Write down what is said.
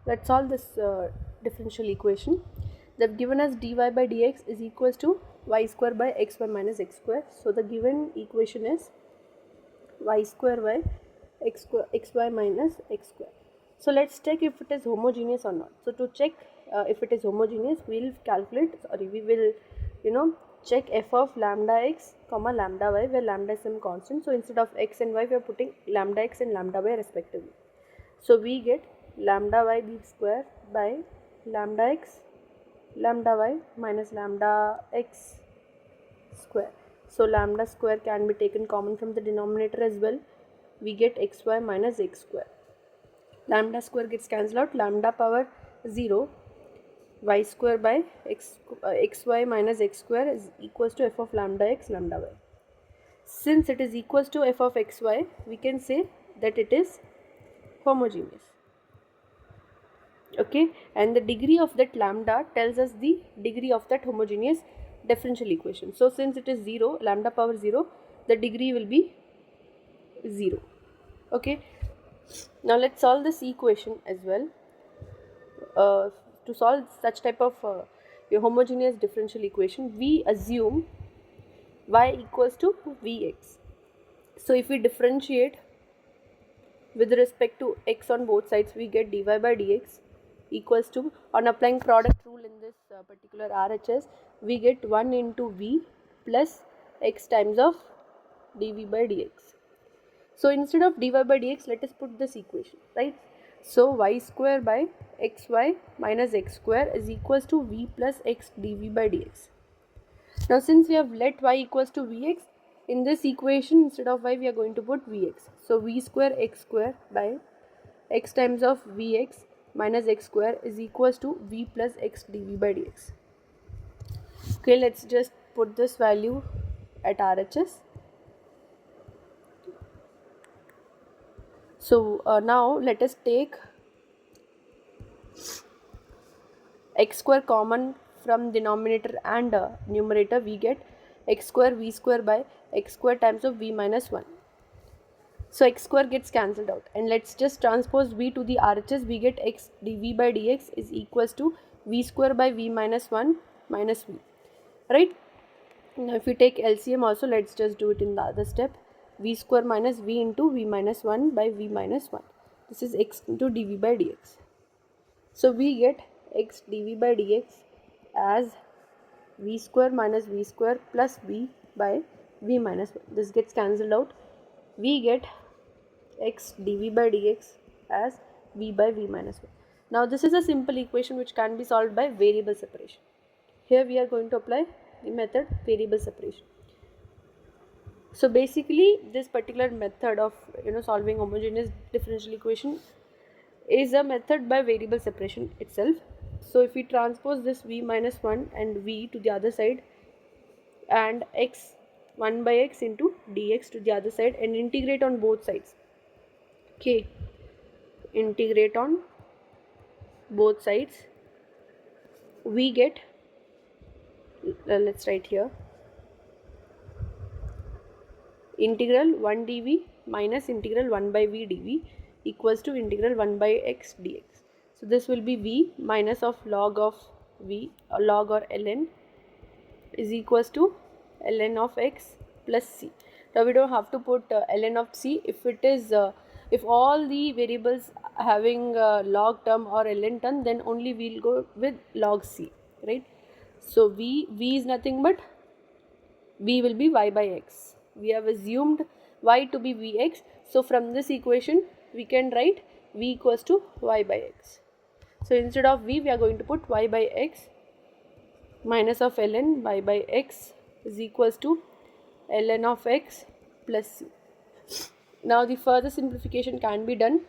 Let's solve this differential equation. They've given us dy by dx is equals to y square by xy minus x square. So the given equation is y square by xy minus x square. So let's check if it is homogeneous or not. So to check if it is homogeneous, we will check f of lambda x comma lambda y, where lambda is some constant. So instead of x and y, we are putting lambda x and lambda y respectively. So we get lambda y b square by lambda x lambda y minus lambda x square. So lambda square can be taken common from the denominator as well. We get xy minus x square. Lambda square gets cancelled out. Lambda power 0 y square by xy minus x square is equals to f of lambda x lambda y. Since it is equals to f of xy, we can say that it is homogeneous. Okay, and the degree of that lambda tells us the degree of that homogeneous differential equation. So since it is 0, lambda power 0, the degree will be 0. Okay, now let's solve this equation as well. To solve such type of a homogeneous differential equation, we assume y equals to vx. So if we differentiate with respect to x on both sides, we get dy by dx equals to, on applying product rule in this particular RHS, we get 1 into v plus x times of dv by dx. So instead of dy by dx, let us put this equation, right? So y square by xy minus x square is equals to v plus x dv by dx. Now since we have let y equals to vx, in this equation instead of y we are going to put vx. So v square x square by x times of vx minus x square is equals to v plus x dv by dx. Okay, let's just put this value at RHS. So now let us take x square common from denominator and numerator. We get x square v square by x square times of v minus 1. So x square gets cancelled out, and let's just transpose v to the RHS. We get x dv by dx is equals to v square by v minus 1 minus v, right? Now if we take LCM also, let's just do it in the other step. V square minus v into v minus 1 by v minus 1. This is x into dv by dx. So we get x dv by dx as v square minus v square plus v by v minus 1. This gets cancelled out. We get x dv by dx as v by v minus 1. Now this is a simple equation which can be solved by variable separation. Here we are going to apply the method variable separation. So basically this particular method of solving homogeneous differential equation is a method by variable separation itself. So if we transpose this v minus 1 and v to the other side and x 1 by x into dx to the other side and integrate on both sides. Okay, integrate on both sides, we get, let's write here, integral 1 dv minus integral 1 by v dv equals to integral 1 by x dx. So this will be v minus of log of v, log or ln is equals to ln of x plus c. Now we don't have to put ln of c if it is if all the variables having log term or ln term, then only we'll go with log c, right? So v is nothing but v will be y by x. We have assumed y to be vx, so from this equation we can write v equals to y by x. So instead of v, we are going to put y by x minus of ln y by x is equals to ln of x plus c. Now the further simplification can be done.